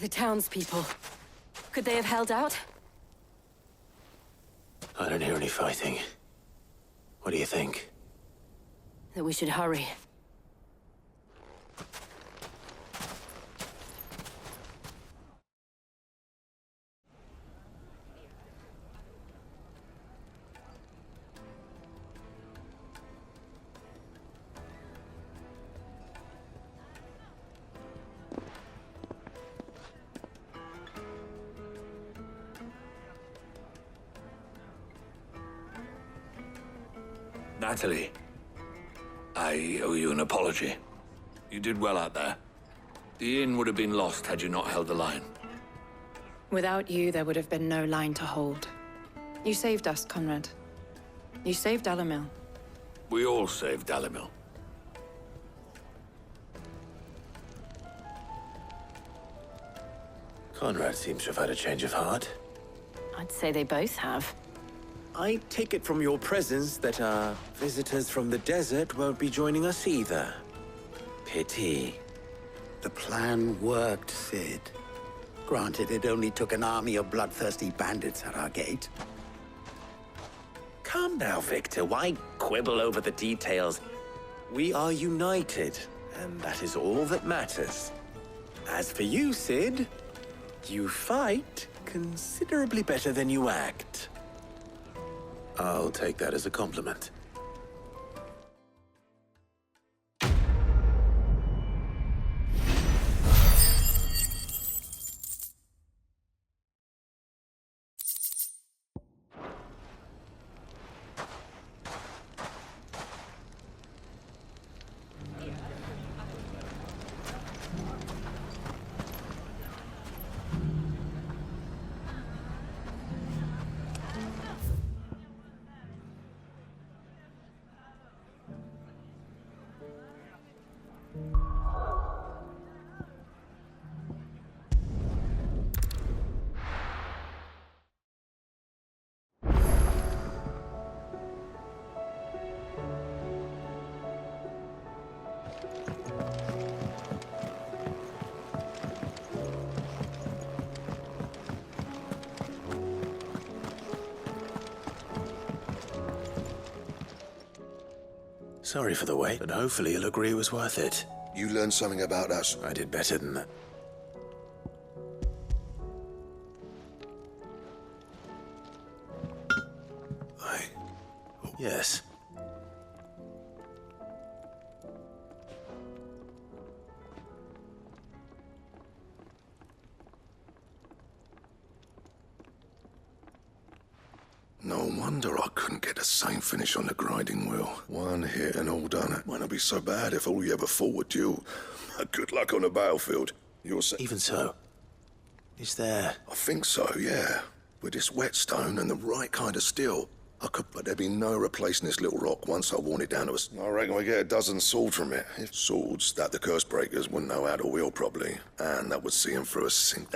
The townspeople. Could they have held out? I don't hear any fighting. What do you think? That we should hurry. Natalie, I owe you an apology. You did well out there. The inn would have been lost had you not held the line. Without you, there would have been no line to hold. You saved us, Conrad. You saved Alamil. We all saved Alamil. Conrad seems to have had a change of heart. I'd say they both have. I take it from your presence that our visitors from the desert won't be joining us either. Pity. The plan worked, Sid. Granted, it only took an army of bloodthirsty bandits at our gate. Calm now, Victor. Why quibble over the details? We are united, and that is all that matters. As for you, Sid, you fight considerably better than you act. I'll take that as a compliment. Sorry for the wait, but hopefully you'll agree it was worth it. You learned something about us. I did better than that. Yes. No wonder I couldn't get the same finish on the grinding wheel. One hit and all done. Might not be so bad if all you ever fought were you. Good luck on the battlefield. You're Even so, is there... I think so, yeah. With this whetstone and the right kind of steel, but there'd be no replacing this little rock once I worn it down to us. I reckon we get a dozen swords from it. Swords that the curse breakers wouldn't know how to wield properly, and that would see them through a sink.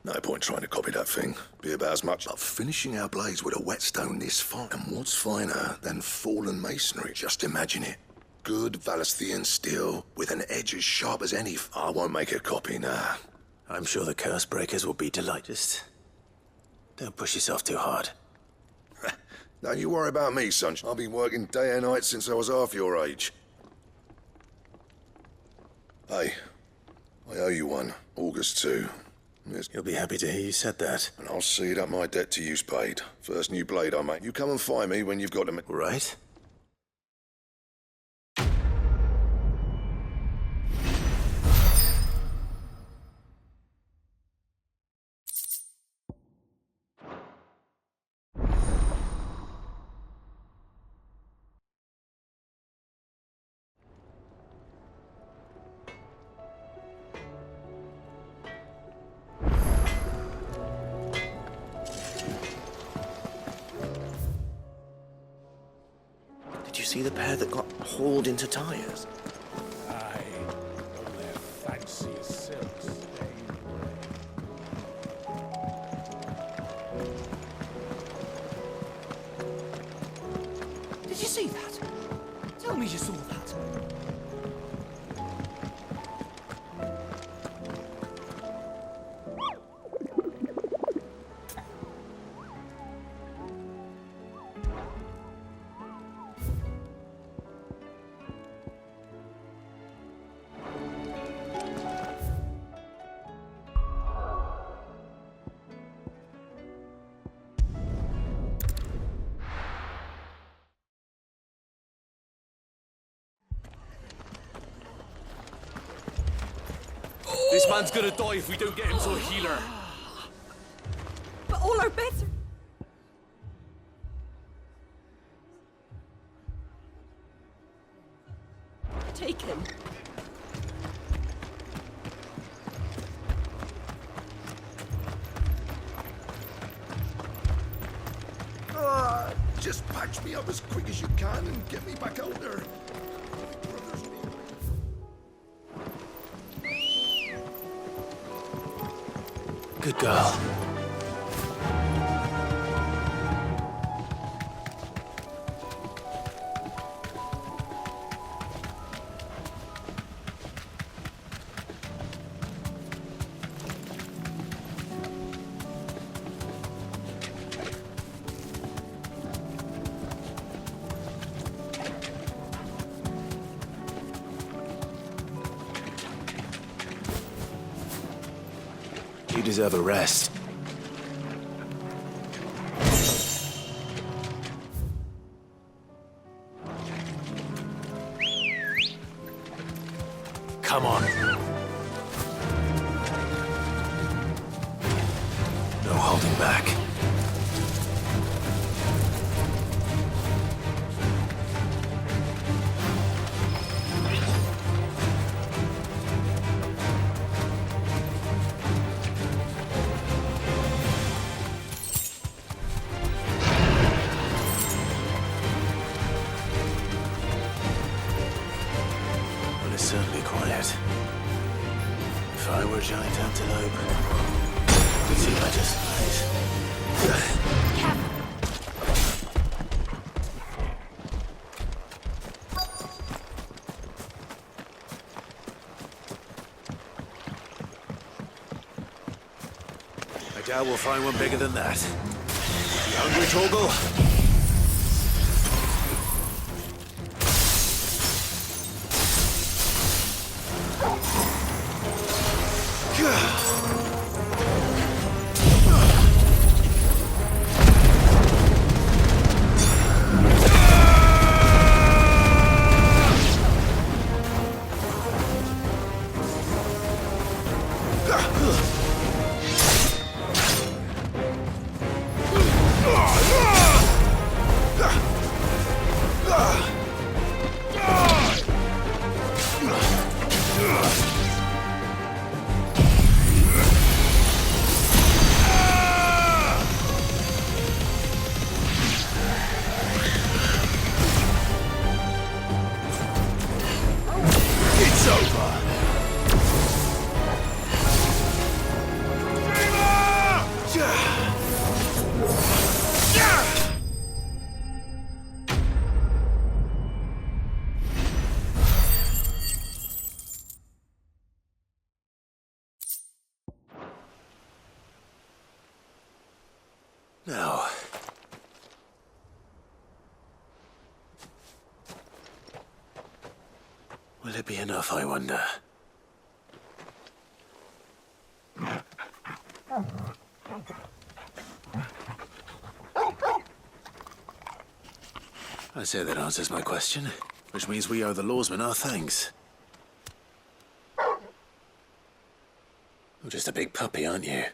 No point trying to copy that thing. Be about as much like finishing our blades with a whetstone this fine. And what's finer than fallen masonry? Just imagine it. Good Valesthian steel with an edge as sharp as any. I won't make a copy, nah. I'm sure the curse breakers will be delighted. Just don't push yourself too hard. Don't you worry about me, son. I've been working day and night since I was half your age. Hey, I owe you one. August 2. You'll be happy to hear you said that. And I'll see that my debt to you's paid. First new blade I make. You come and find me when you've got them. Right? See the pair that got hauled into tires? Aye, on their fancy silks. Did you see that? Tell me you saw that. This man's gonna die if we don't get him to a healer. But all our beds are... taken. Just patch me up as quick as you can and get me back out there. Brothers need me. Good girl. You deserve a rest. Come on. No holding back. Certainly quiet. If I were a giant antelope, I'd see by just eyes. I doubt we'll find one bigger than that. You hungry, Torgal? Now, will it be enough, I wonder? I say that answers my question, which means we owe the lawsman our thanks. You're just a big puppy, aren't you?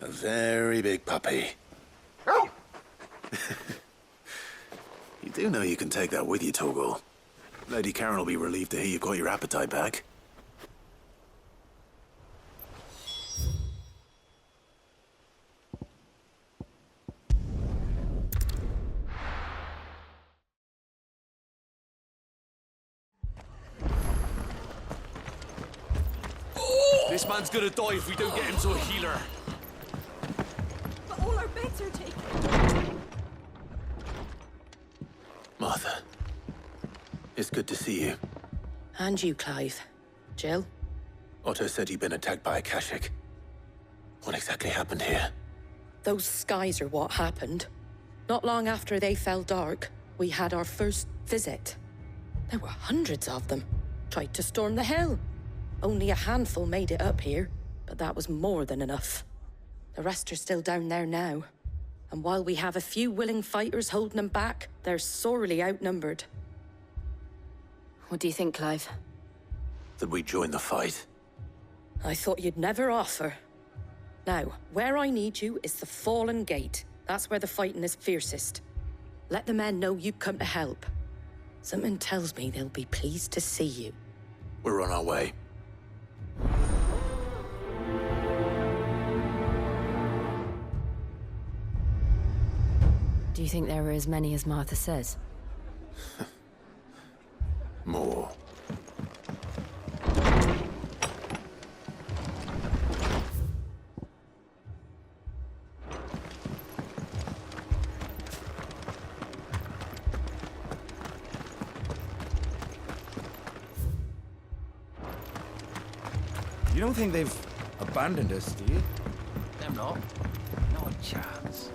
A very big puppy. You do know you can take that with you, Torgal. Lady Karen will be relieved to hear you got your appetite back. This man's gonna die if we don't get him to a healer. But all our beds are taken. Martha, it's good to see you. And you, Clive. Jill? Otto said you'd been attacked by a Kashik. What exactly happened here? Those skies are what happened. Not long after they fell dark, we had our first visit. There were hundreds of them. Tried to storm the hill. Only a handful made it up here, but that was more than enough. The rest are still down there now. And while we have a few willing fighters holding them back, they're sorely outnumbered. What do you think, Clive? That we join the fight. I thought you'd never offer. Now, where I need you is the Fallen Gate. That's where the fighting is fiercest. Let the men know you come to help. Something tells me they'll be pleased to see you. We're on our way. Do you think there were as many as Martha says? More. You don't think they've abandoned us, do you? Them not. Not a chance.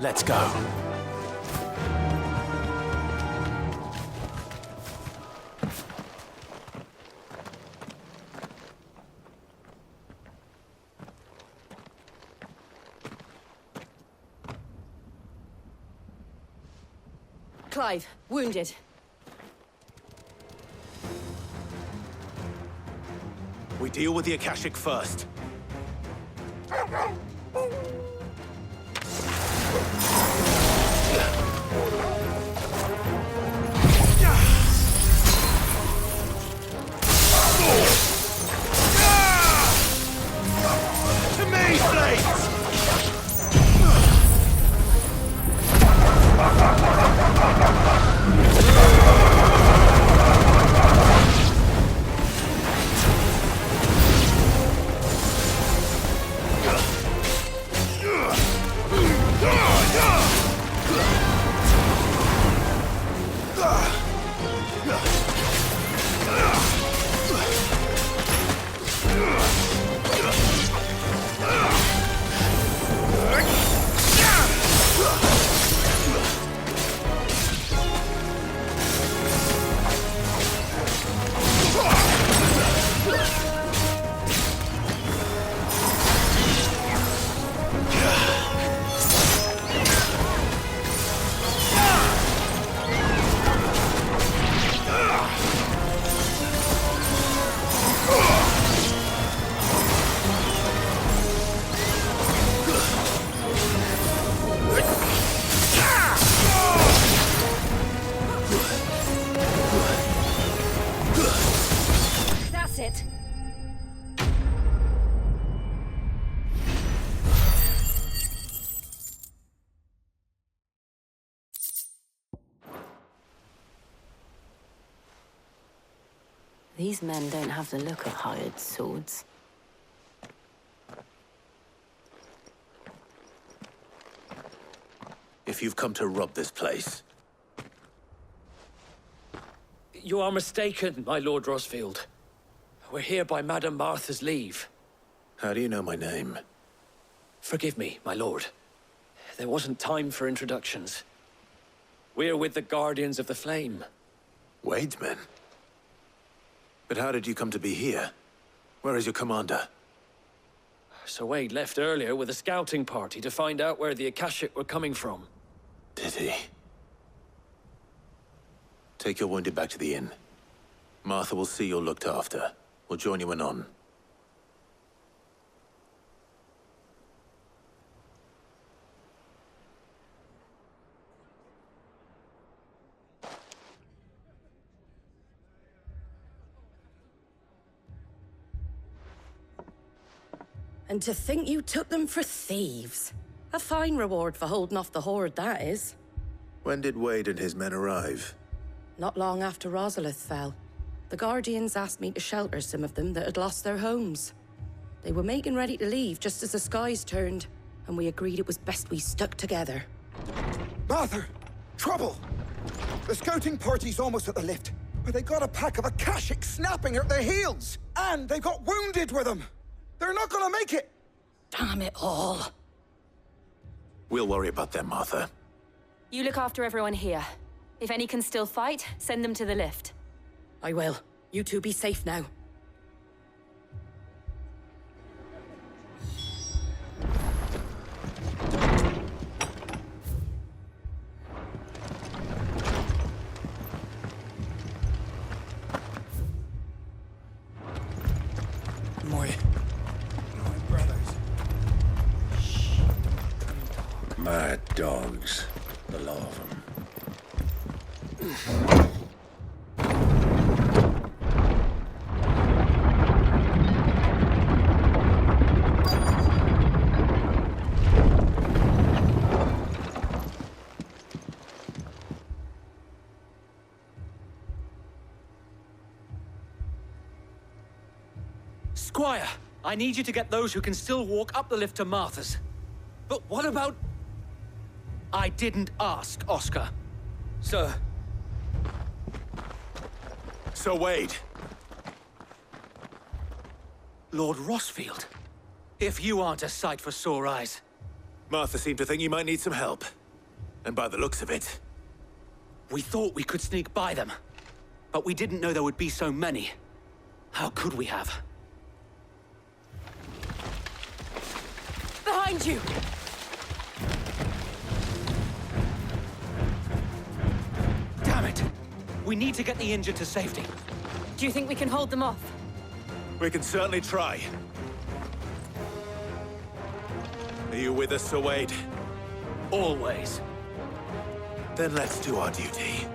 Let's go. Clive, wounded. We deal with the Akashic first. To me, Blades! That's it. These men don't have the look of hired swords. If you've come to rob this place, You are mistaken, my Lord Rosfield. We're here by Madame Martha's leave. how do you know my name? Forgive me, my lord. There wasn't time for introductions. We're with the Guardians of the Flame. Wade's men? But how did you come to be here? Where is your commander? Sir Wade left earlier with a scouting party to find out where the Akashic were coming from. Did he? Take your wounded back to the inn. Martha will see you're looked after. We'll join you anon. And to think you took them for thieves. A fine reward for holding off the horde, that is. When did Wade and his men arrive? Not long after Rosalith fell. The Guardians asked me to shelter some of them that had lost their homes. They were making ready to leave just as the skies turned, and we agreed it was best we stuck together. Martha! Trouble! The scouting party's almost at the lift, but they got a pack of Akashic snapping at their heels! And they got wounded with them! They're not gonna make it! Damn it all. We'll worry about them, Martha. You look after everyone here. If any can still fight, send them to the lift. I will. You two be safe now. Mad dogs. The lot of them. Squire, I need you to get those who can still walk up the lift to Martha's. But what about... I didn't ask, Oscar. Sir. Sir Wade. Lord Rossfield. If you aren't a sight for sore eyes. Martha seemed to think you might need some help. And by the looks of it... We thought we could sneak by them. But we didn't know there would be so many. How could we have? Behind you! Damn it! We need to get the injured to safety. Do you think we can hold them off? We can certainly try. Are you with us, Sir Wade? Always. Then let's do our duty.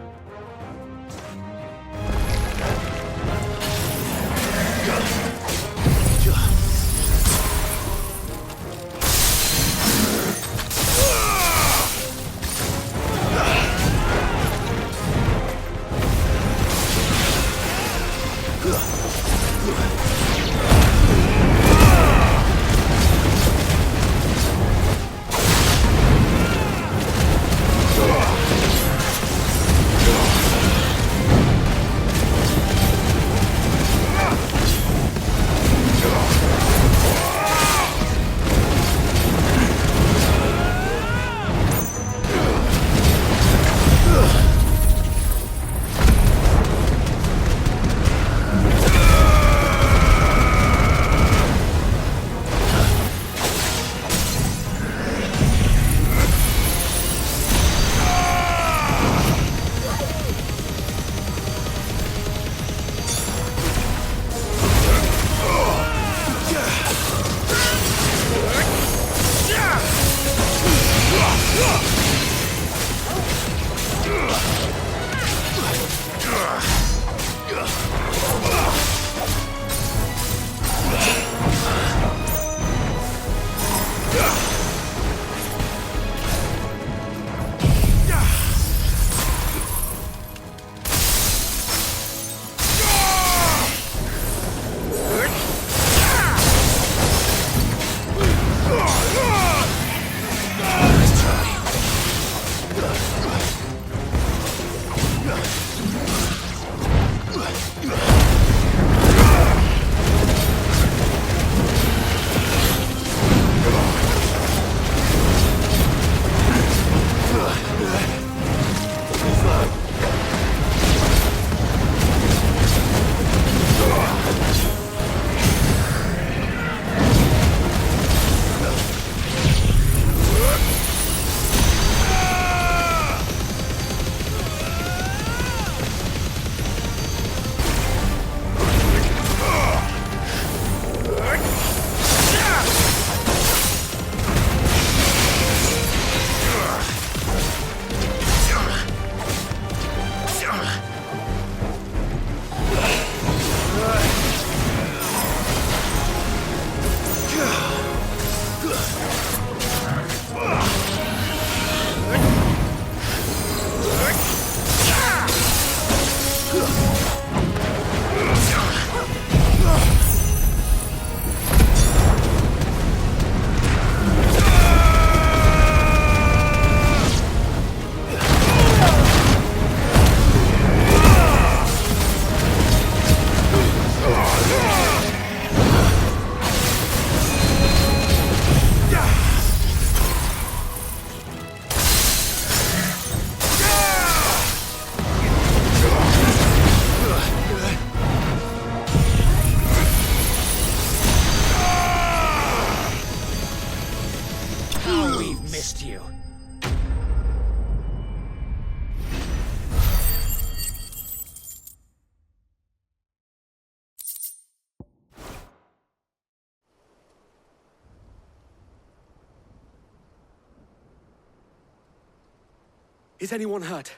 Is anyone hurt?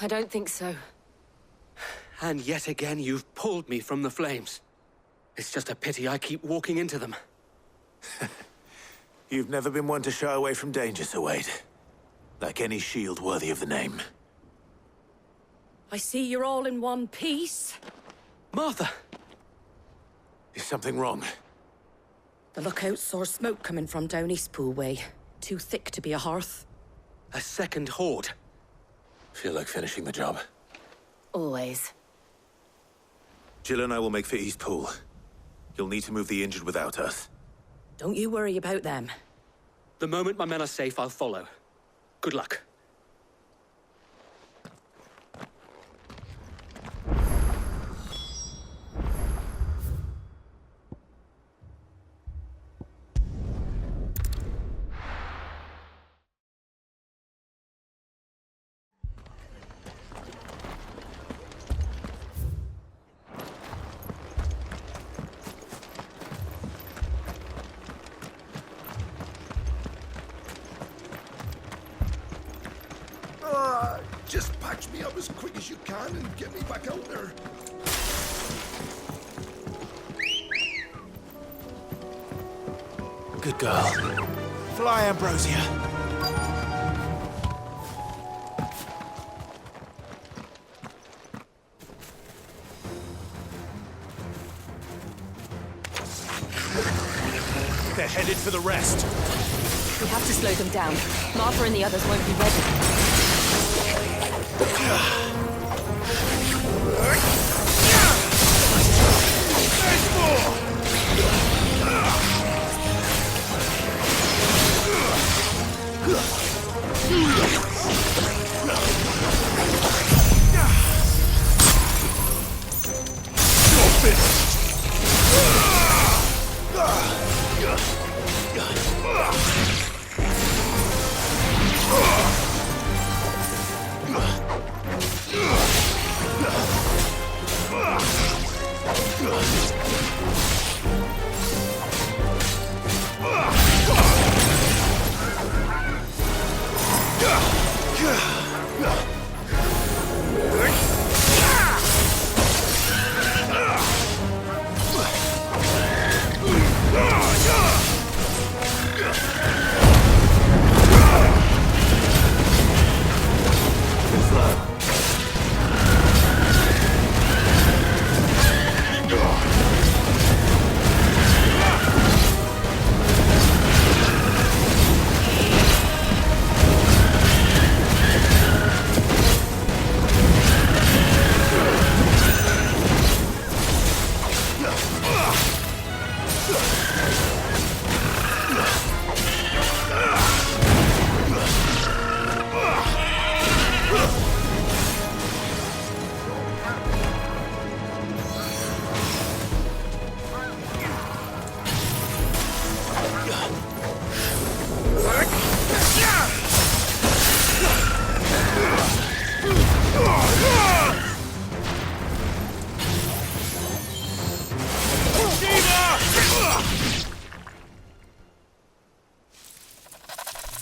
I don't think so. And yet again, you've pulled me from the flames. It's just a pity I keep walking into them. You've never been one to shy away from danger, Sir Wade. Like any shield worthy of the name. I see you're all in one piece. Martha! Is something wrong? The lookout saw smoke coming from down Eastpool way. Too thick to be a hearth. A second horde. Feel like finishing the job. Always. Jill and I will make for Eastpool. You'll need to move the injured without us. Don't you worry about them. The moment my men are safe, I'll follow. Good luck. Just patch me up as quick as you can and get me back out there. Good girl. Fly, Ambrosia. They're headed for the rest. We have to slow them down. Martha and the others won't be ready.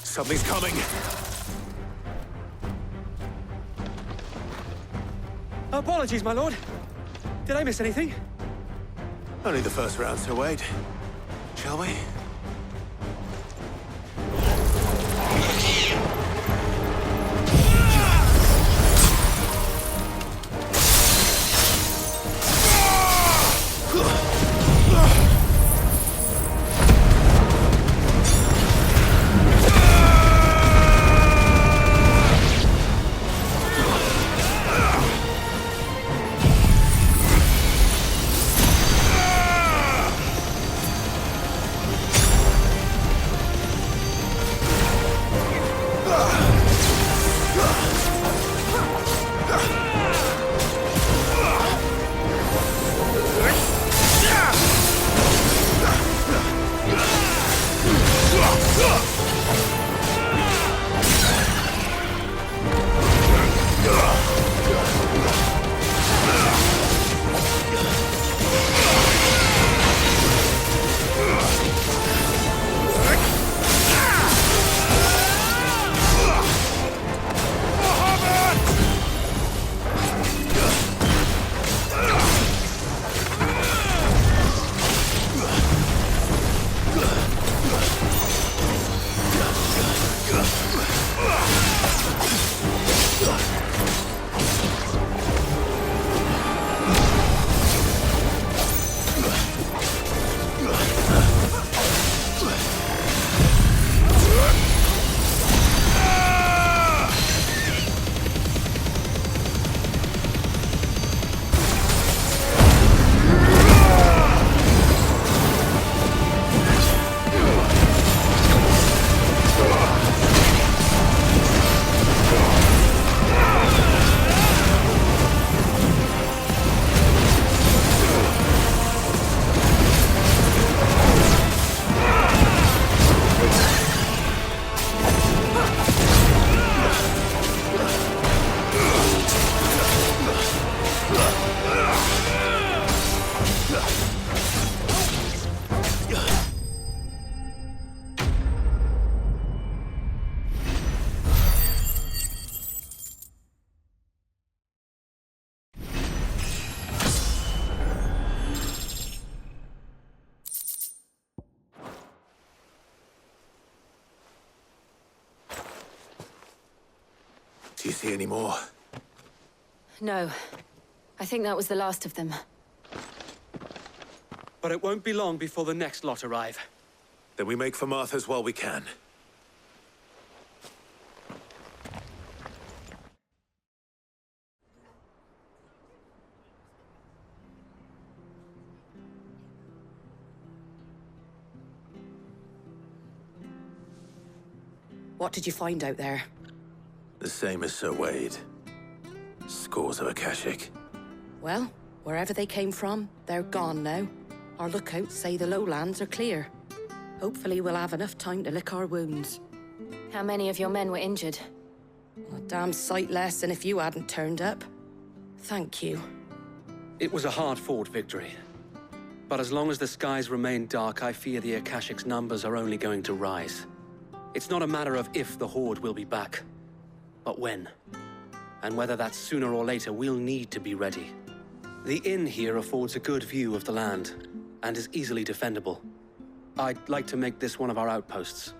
Something's coming. Apologies, my lord. Did I miss anything? Only the first round, Sir Wade. Shall we? Do you see any more? No. I think that was the last of them. But it won't be long before the next lot arrive. Then we make for Martha's while we can. What did you find out there? The same as Sir Wade. Scores of Akashic. Well, wherever they came from, they're gone now. Our lookouts say the lowlands are clear. Hopefully we'll have enough time to lick our wounds. How many of your men were injured? A damn sight less than if you hadn't turned up. Thank you. It was a hard-fought victory. But as long as the skies remain dark, I fear the Akashic's numbers are only going to rise. It's not a matter of if the Horde will be back, but when. And whether that's sooner or later, we'll need to be ready. The inn here affords a good view of the land, and is easily defendable. I'd like to make this one of our outposts.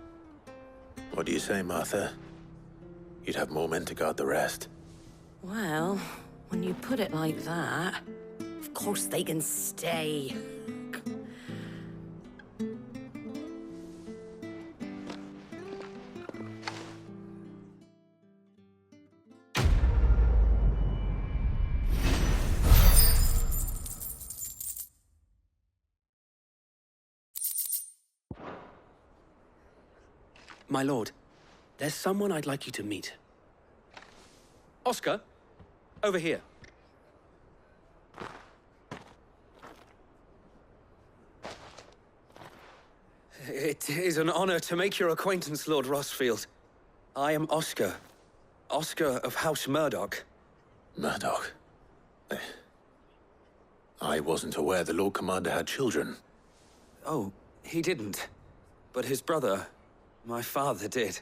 What do you say, Martha? You'd have more men to guard the rest. Well, when you put it like that, of course they can stay. My lord, there's someone I'd like you to meet. Oscar, over here. It is an honor to make your acquaintance, Lord Rossfield. I am Oscar. Oscar of House Murdoch. Murdoch? I wasn't aware the Lord Commander had children. Oh, he didn't. But his brother, my father, did.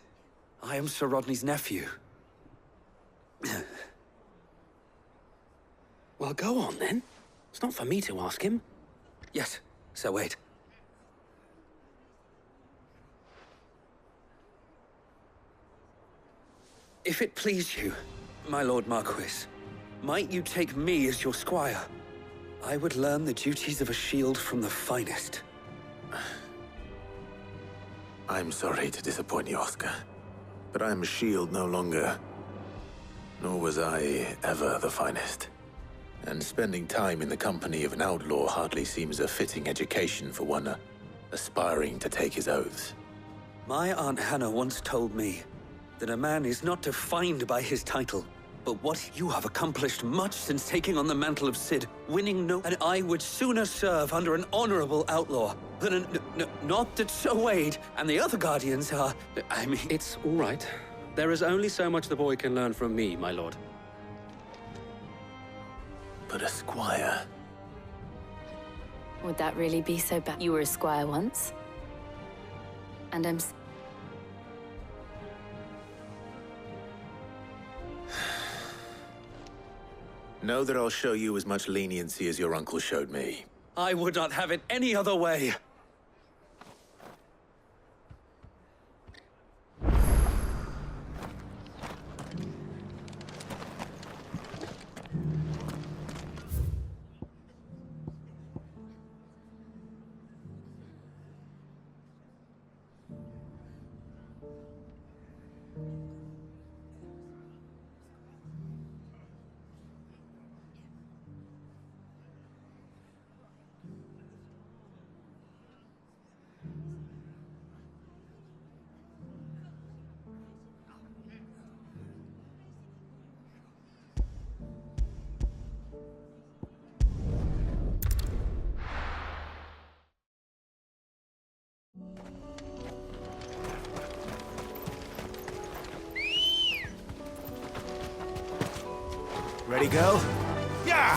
I am Sir Rodney's nephew. Well, go on, then. It's not for me to ask him. Yes, Sir Wade. If it please you, my Lord Marquis, might you take me as your squire? I would learn the duties of a shield from the finest. I'm sorry to disappoint you, Oscar, but I'm a shield no longer. Nor was I ever the finest. And spending time in the company of an outlaw hardly seems a fitting education for one aspiring to take his oaths. My Aunt Hannah once told me that a man is not defined by his title, but what you have accomplished much since taking on the mantle of Cid, winning no... And I would sooner serve under an honorable outlaw than not that Sir Wade and the other guardians are... I mean... It's all right. There is only so much the boy can learn from me, my lord. But a squire... Would that really be so bad? You were a squire once. And I'm... Know that I'll show you as much leniency as your uncle showed me. I would not have it any other way. Ready, go? Yeah!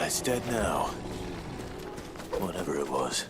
It's dead now. Whatever it was.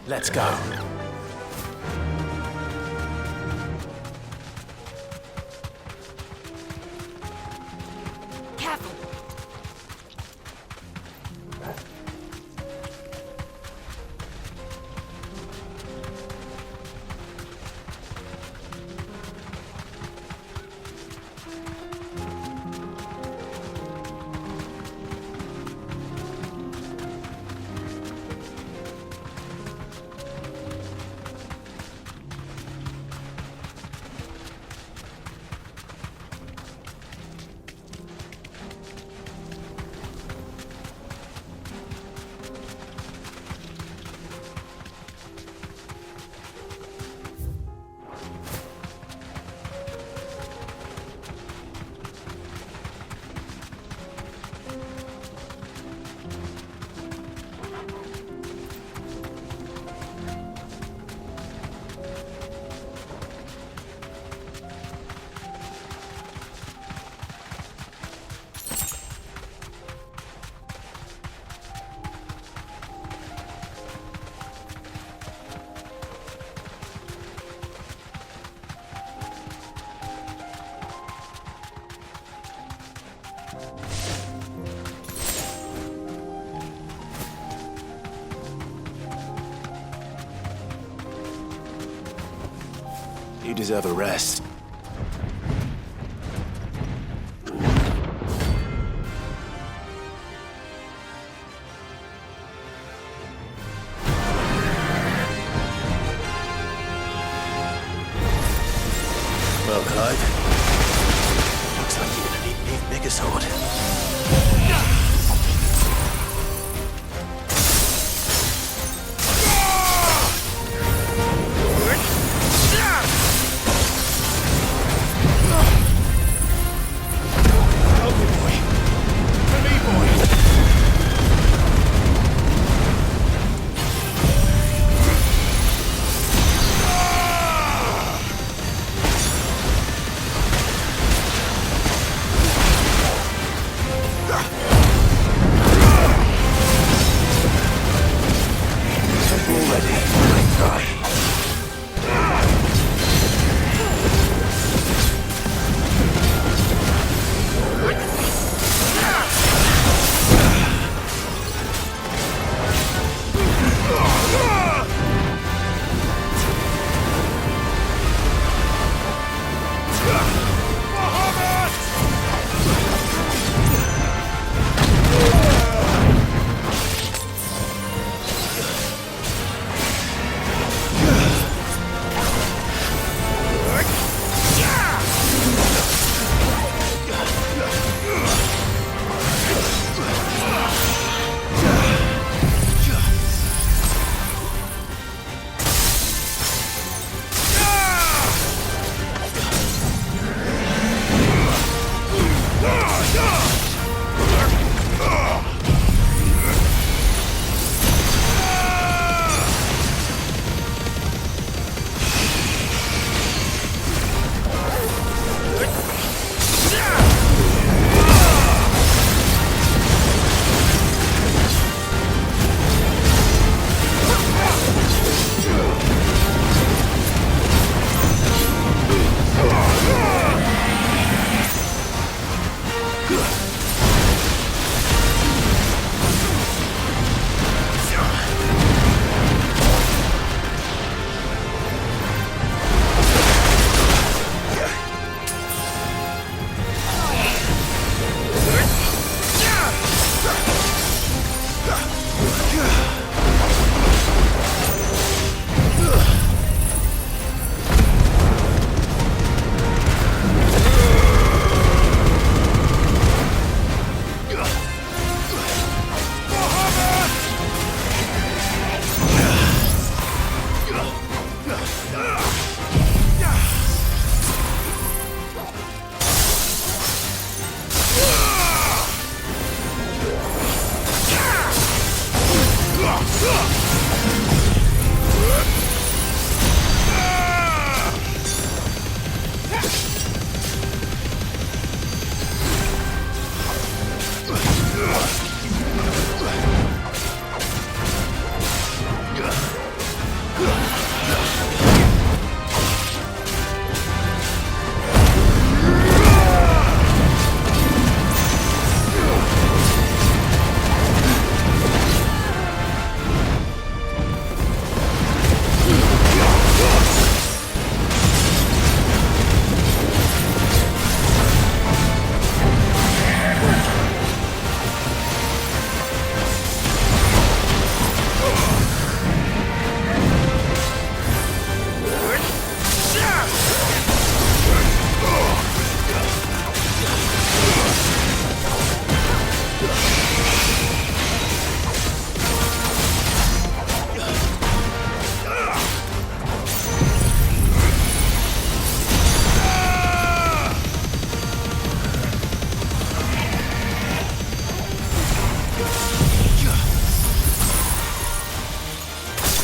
Let's go. Careful. You deserve a rest. Well, Clyde, looks like you're gonna need an even bigger sword.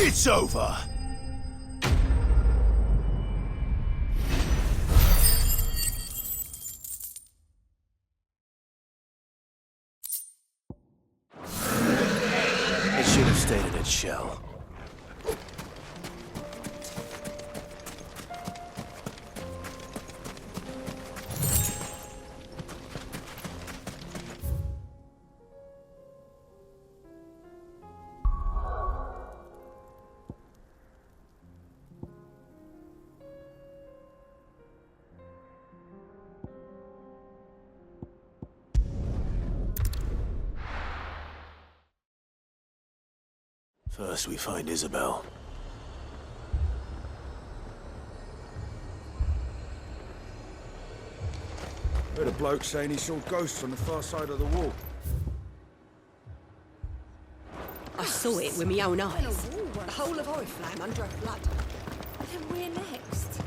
It's over. It should have stayed in its shell. First we find Isabel. Heard a bloke saying he saw ghosts on the far side of the wall. I saw it with my own eyes. The whole of Oriflamme under a flood. Then we're next.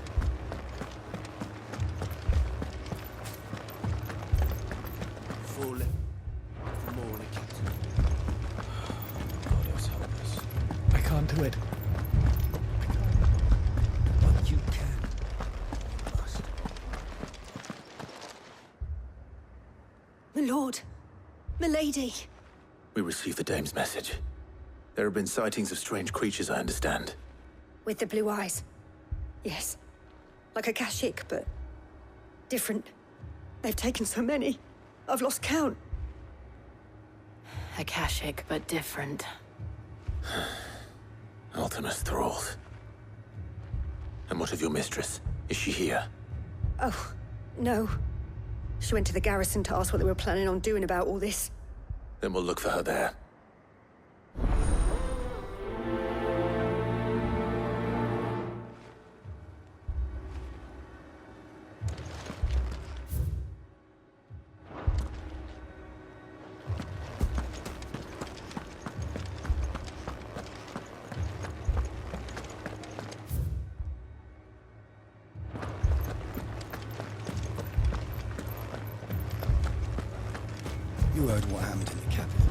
Falling. Morning, Captain. God, it was hopeless. I can't do it. But you can. You must. My lord. My lady. We received the dame's message. There have been sightings of strange creatures, I understand. With the blue eyes. Yes. Like a Kashik, but different. They've taken so many. I've lost count. Akashic, but different. Ultimus thralls. And what of your mistress? Is she here? Oh, no. She went to the garrison to ask what they were planning on doing about all this. Then we'll look for her there. You heard what happened in the capital.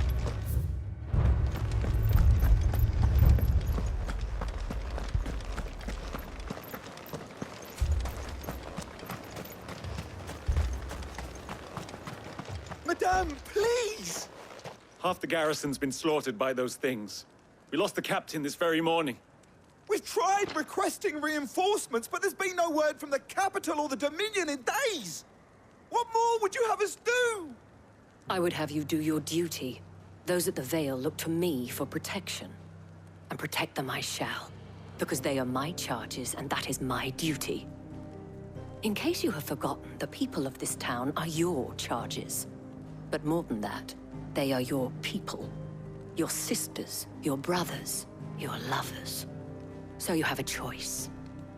Madame, please! Half the garrison's been slaughtered by those things. We lost the captain this very morning. We've tried requesting reinforcements, but there's been no word from the capital or the Dominion in days! What more would you have us do? I would have you do your duty. Those at the Vale look to me for protection. And protect them I shall. Because they are my charges, and that is my duty. In case you have forgotten, the people of this town are your charges. But more than that, they are your people. Your sisters, your brothers, your lovers. So you have a choice.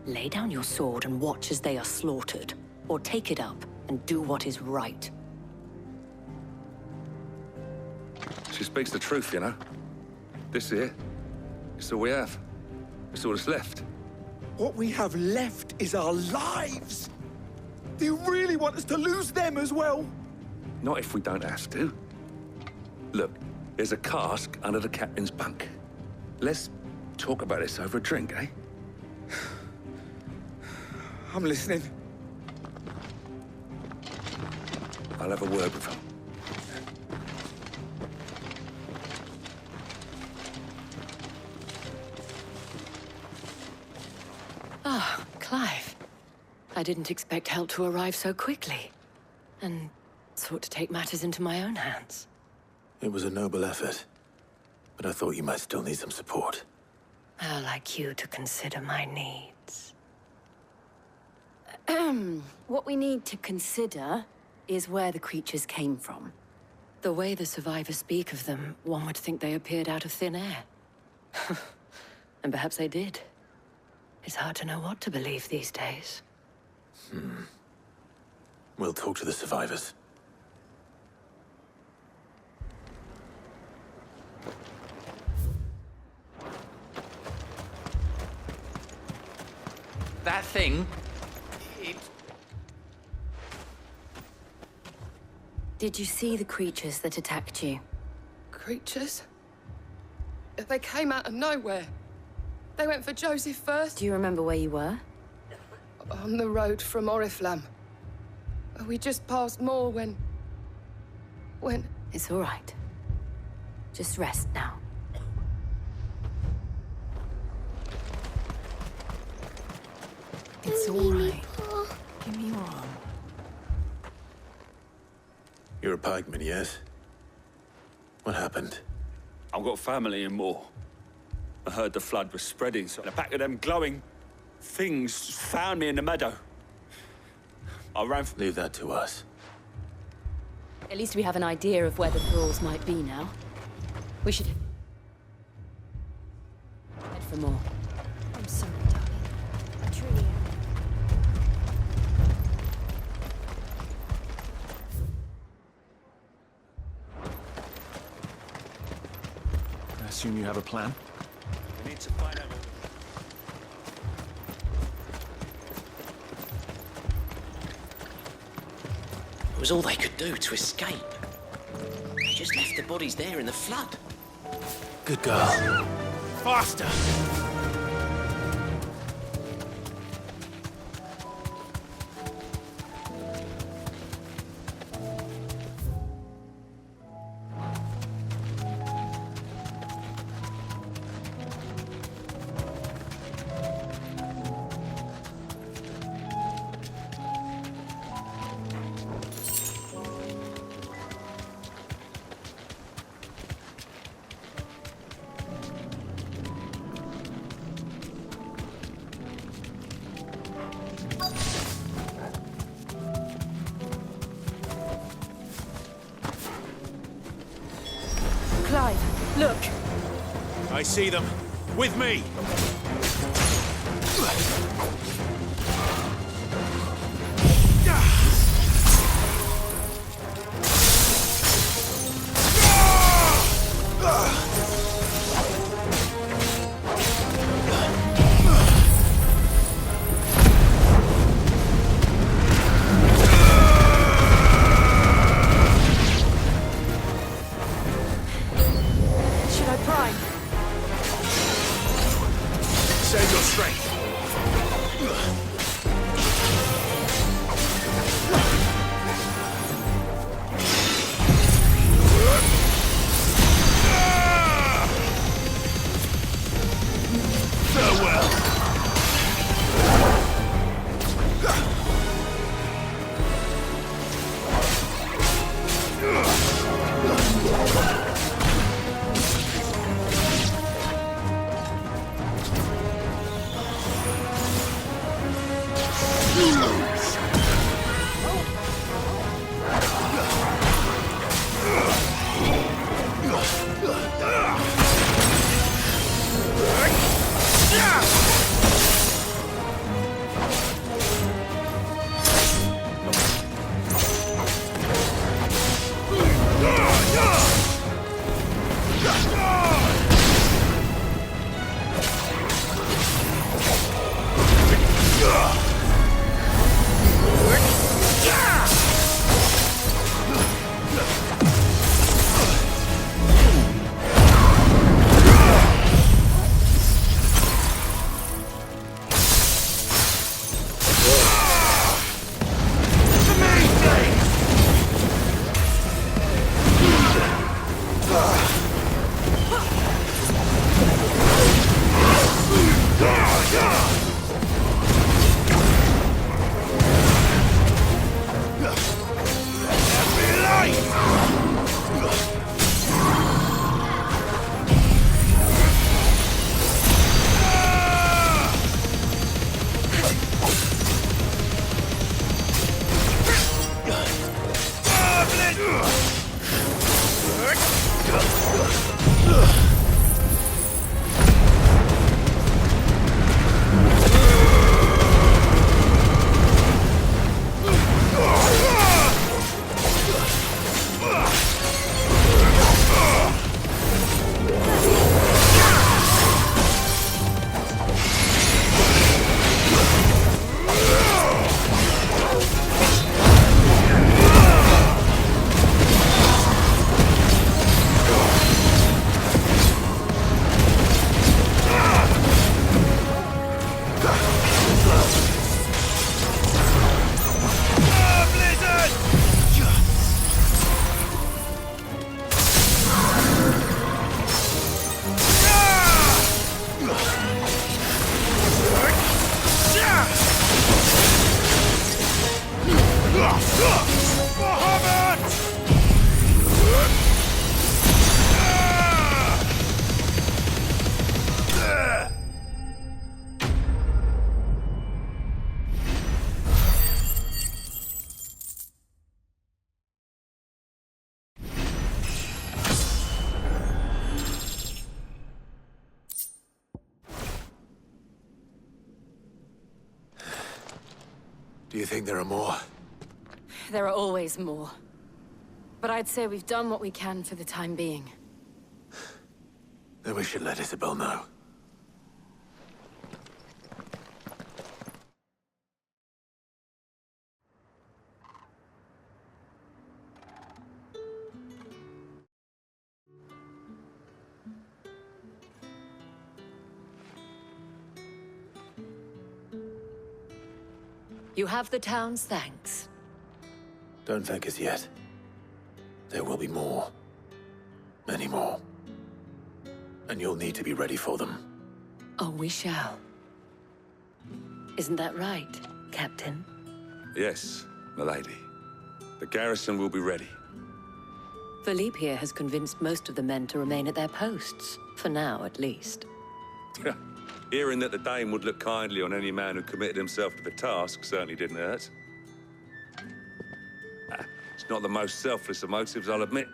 Lay down your sword and watch as they are slaughtered. Or take it up and do what is right. She speaks the truth, you know. This here, it's all we have. It's all that's left. What we have left is our lives! Do you really want us to lose them as well? Not if we don't have to. Look, there's a cask under the captain's bunk. Let's talk about this over a drink, eh? I'm listening. I'll have a word with him. Ah, Clive. I didn't expect help to arrive so quickly. And sought to take matters into my own hands. It was a noble effort. But I thought you might still need some support. I'd like you to consider my needs. What we need to consider is where the creatures came from. The way the survivors speak of them, one would think they appeared out of thin air. And perhaps they did. It's hard to know what to believe these days. We'll talk to the survivors. That thing... Did you see the creatures that attacked you? Creatures? They came out of nowhere. They went for Joseph first. Do you remember where you were? On the road from Oriflamme. We just passed more when... It's all right. Just rest now. It's all right. Give me your arm. You're a pikeman, yes? What happened? I've got family in Moor. I heard the flood was spreading, so a pack of them glowing things found me in the meadow. I ran for... Leave that to us. At least we have an idea of where the thralls might be now. We should... for more. I'm sorry, darling. I truly am. I assume you have a plan? We need to find out. It was all they could do to escape. They just left the bodies there in the flood. Good girl. Faster! Clive, look! I see them. With me! Should I prime? Save your strength. Farewell. Do you think there are more? There are always more. But I'd say we've done what we can for the time being. Then we should let Isabel know. You have the town's thanks. Don't thank us yet. There will be more. Many more. And you'll need to be ready for them. Oh, we shall. Isn't that right, Captain? Yes, milady. The garrison will be ready. Philippe here has convinced most of the men to remain at their posts. For now, at least. Hearing that the Dane would look kindly on any man who committed himself to the task certainly didn't hurt. It's not the most selfless of motives, I'll admit.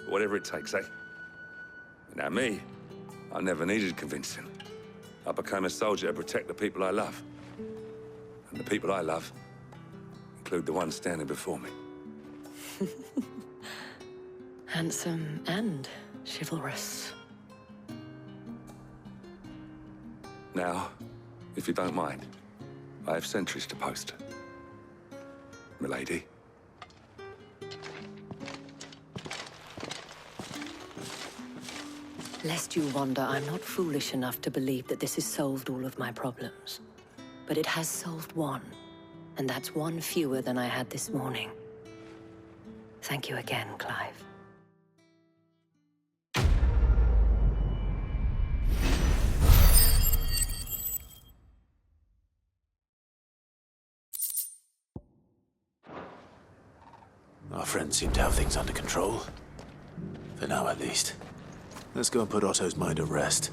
But whatever it takes, eh? Now me, I never needed convincing. I became a soldier to protect the people I love. And the people I love include the ones standing before me. Handsome and chivalrous. Now, if you don't mind, I have sentries to post. Milady. Lest you wonder, I'm not foolish enough to believe that this has solved all of my problems. But it has solved one, and that's one fewer than I had this morning. Thank you again, Clive. Our friends seem to have things under control. For now, at least. Let's go and put Otto's mind at rest.